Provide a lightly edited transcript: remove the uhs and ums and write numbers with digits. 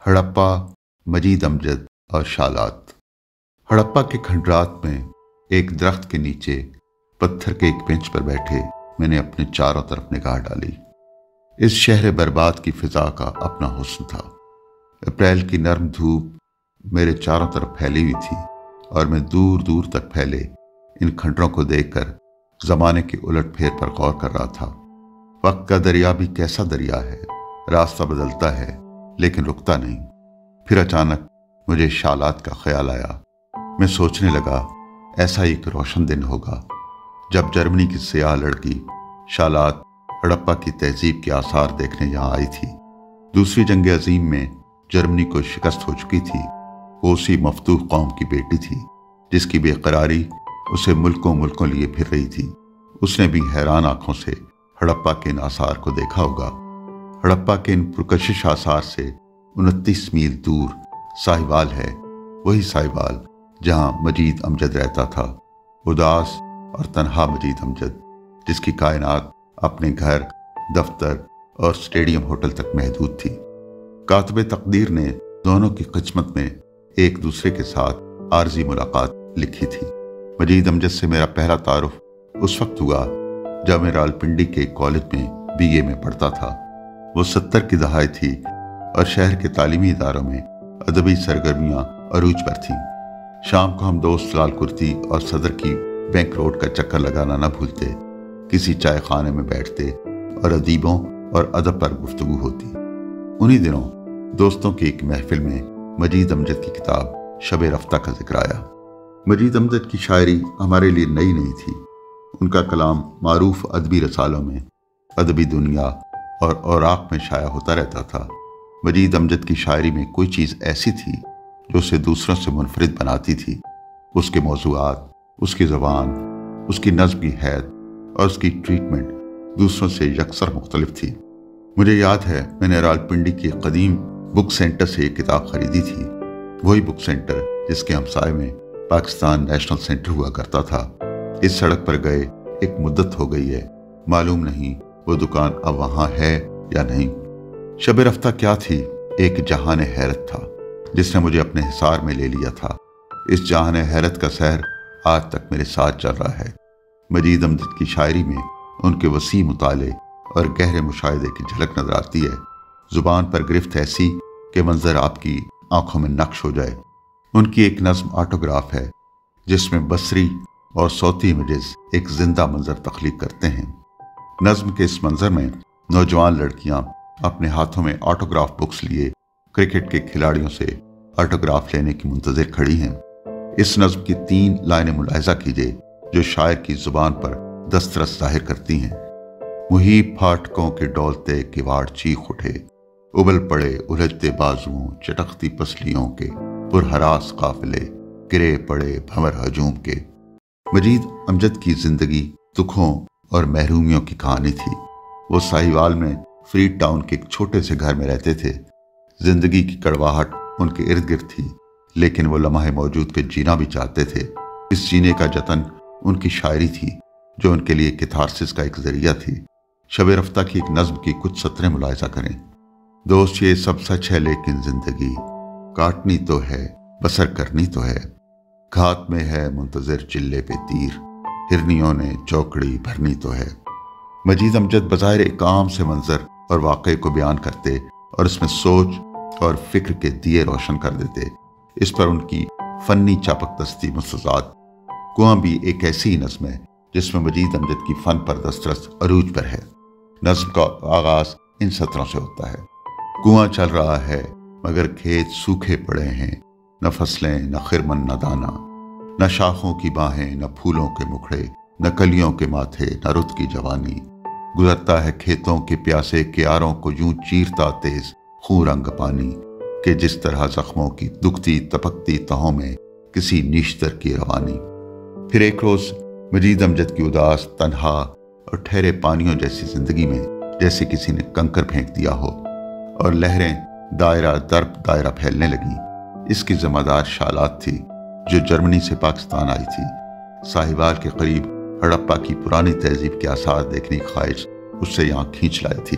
ہڑپا، مجید امجد اور شالات۔ ہڑپا کے کھنڈرات میں ایک درخت کے نیچے پتھر کے ایک بینچ پر بیٹھے میں نے اپنے چاروں طرف نگاہ ڈالی۔ اس شہر برباد کی فضا کا اپنا حسن تھا۔ اپریل کی نرم دھوپ میرے چاروں طرف پھیلی ہوئی تھی اور میں دور دور تک پھیلے ان کھنڈروں کو دیکھ کر زمانے کے الٹ پھیر پر غور کر رہا تھا۔ وقت کا دریا بھی کیسا دریا ہے، راستہ بدلتا ہے لیکن رکتا نہیں۔ پھر اچانک مجھے شالات کا خیال آیا۔ میں سوچنے لگا ایسا ایک روشن دن ہوگا جب جرمنی کی سیاہ لڑکی شالات ہڑپا کی تہذیب کے آثار دیکھنے یہاں آئی تھی۔ دوسری جنگ عظیم میں جرمنی کو شکست ہو چکی تھی۔ وہ اسی مفتوح قوم کی بیٹی تھی جس کی بے قراری اسے ملکوں لیے پھر رہی تھی۔ اس نے بھی حیران آنکھوں سے ہڑپا کے ان آثار کو دیکھا ہوگا۔ ہڑپا کے ان پرکشش آثار سے 29 میل دور ساہیوال ہے، وہی ساہیوال جہاں مجید امجد رہتا تھا، اداس اور تنہا مجید امجد، جس کی کائنات اپنے گھر، دفتر اور اسٹیڈیم ہوٹل تک محدود تھی۔ کاتب تقدیر نے دونوں کی قسمت میں ایک دوسرے کے ساتھ عارضی ملاقات لکھی تھی۔ مجید امجد سے میرا پہلا تعارف اس وقت ہوا جب میں راولپنڈی کے کالج میں BA میں پڑھتا تھا۔ وہ 70 کی دہائی تھی اور شہر کے تعلیمی اداروں میں ادبی سرگرمیاں عروج پر تھیں۔ شام کو ہم دوست لال کرتی اور صدر کی بینک روڈ کا چکر لگانا نہ بھولتے، کسی چائے خانے میں بیٹھتے اور ادیبوں اور ادب پر گفتگو ہوتی۔ انہی دنوں دوستوں کی ایک محفل میں مجید امجد کی کتاب شب رفتہ کا ذکر آیا۔ مجید امجد کی شاعری ہمارے لیے نئی نہیں تھی۔ ان کا کلام معروف ادبی رسالوں میں، ادبی دنیا اور اوراق میں شائع ہوتا رہتا تھا۔ مجید امجد کی شاعری میں کوئی چیز ایسی تھی جو اسے دوسروں سے منفرد بناتی تھی۔ اس کے موضوعات، اس کی زبان، اس کی نظم کی حید اور اس کی ٹریٹمنٹ دوسروں سے یکسر مختلف تھی۔ مجھے یاد ہے میں نے راولپنڈی کی قدیم بک سینٹر سے ایک کتاب خریدی تھی، وہی بک سینٹر جس کے ہمسائے میں پاکستان نیشنل سینٹر ہوا کرتا تھا۔ اس سڑک پر گئے ایک مدت ہو گئی ہے، معلوم نہیں وہ دکان اب وہاں ہے یا نہیں۔ شب رفتہ کیا تھی؟ ایک جہان حیرت تھا جس نے مجھے اپنے حصار میں لے لیا تھا۔ اس جہان حیرت کا سحر آج تک میرے ساتھ چل رہا ہے۔ مجید امجد کی شاعری میں ان کے وسیع مطالعے اور گہرے مشاہدے کی جھلک نظر آتی ہے۔ زبان پر گرفت ایسی کہ منظر آپ کی آنکھوں میں نقش ہو جائے۔ ان کی ایک نظم آٹوگراف ہے جس میں بصری اور صوتی امیجز ایک زندہ منظر تخلیق کرتے ہیں۔ نظم کے اس منظر میں نوجوان لڑکیاں اپنے ہاتھوں میں آٹوگراف بکس لیے کرکٹ کے کھلاڑیوں سے آٹوگراف لینے کی منتظر کھڑی ہیں۔ اس نظم کی 3 لائنیں ملاحظہ کیجیے جو شاعر کی زبان پر دسترس ظاہر کرتی ہیں۔ محیب پھاٹکوں کے ڈولتے کواڑ چیخ اٹھے، ابل پڑے الجھتے بازوؤں چٹکتی پسلیوں کے پرہراس قافلے گرے پڑے بھنور ہجوم کے۔ مجید امجد کی زندگی دکھوں اور محرومیوں کی کہانی تھی۔ وہ ساہیوال میں فریڈ ٹاؤن کے ایک چھوٹے سے گھر میں رہتے تھے۔ زندگی کی کڑواہٹ ان کے ارد گرد تھی، لیکن وہ لمحے موجود کے جینا بھی چاہتے تھے۔ اس جینے کا جتن ان کی شاعری تھی جو ان کے لیے کیتھارسس کا ایک ذریعہ تھی۔ شب رفتہ کی ایک نظم کی کچھ سطریں ملاحظہ کریں۔ دوست یہ سب سچ ہے لیکن زندگی کاٹنی تو ہے، بسر کرنی تو ہے۔ گھات میں ہے منتظر چلے پہ تیر، ہرنیوں نے چوکڑی بھرنی تو ہے۔ مجید امجد بظاہر ایک عام سے منظر اور واقعے کو بیان کرتے اور اس میں سوچ اور فکر کے دیے روشن کر دیتے۔ اس پر ان کی فنی چاپک دستی مستزاد۔ کنواں بھی ایک ایسی نظم ہے جس میں مجید امجد کی فن پر دسترس عروج پر ہے۔ نظم کا آغاز ان سطروں سے ہوتا ہے۔ کنواں چل رہا ہے مگر کھیت سوکھے پڑے ہیں، نہ فصلیں نہ خرمن نہ دانا، نہ شاخوں کی باہیں نہ پھولوں کے مکھڑے، نہ کلیوں کے ماتھے نہ رت کی جوانی۔ گزرتا ہے کھیتوں کے پیاسے کیاروں کو یوں چیرتا تیز خون رنگ پانی، کہ جس طرح زخموں کی دکھتی تپکتی تہوں میں کسی نیشتر کی روانی۔ پھر ایک روز مجید امجد کی اداس، تنہا اور ٹھہرے پانیوں جیسی زندگی میں جیسے کسی نے کنکر پھینک دیا ہو اور لہریں دائرہ درب دائرہ پھیلنے لگیں۔ اس کی ذمہ دار شالات تھی جو جرمنی سے پاکستان آئی تھی۔ ساہیوال کے قریب ہڑپا کی پرانی تہذیب کے آثار دیکھنے کی خواہش اس سے یہاں کھینچ لائی تھی۔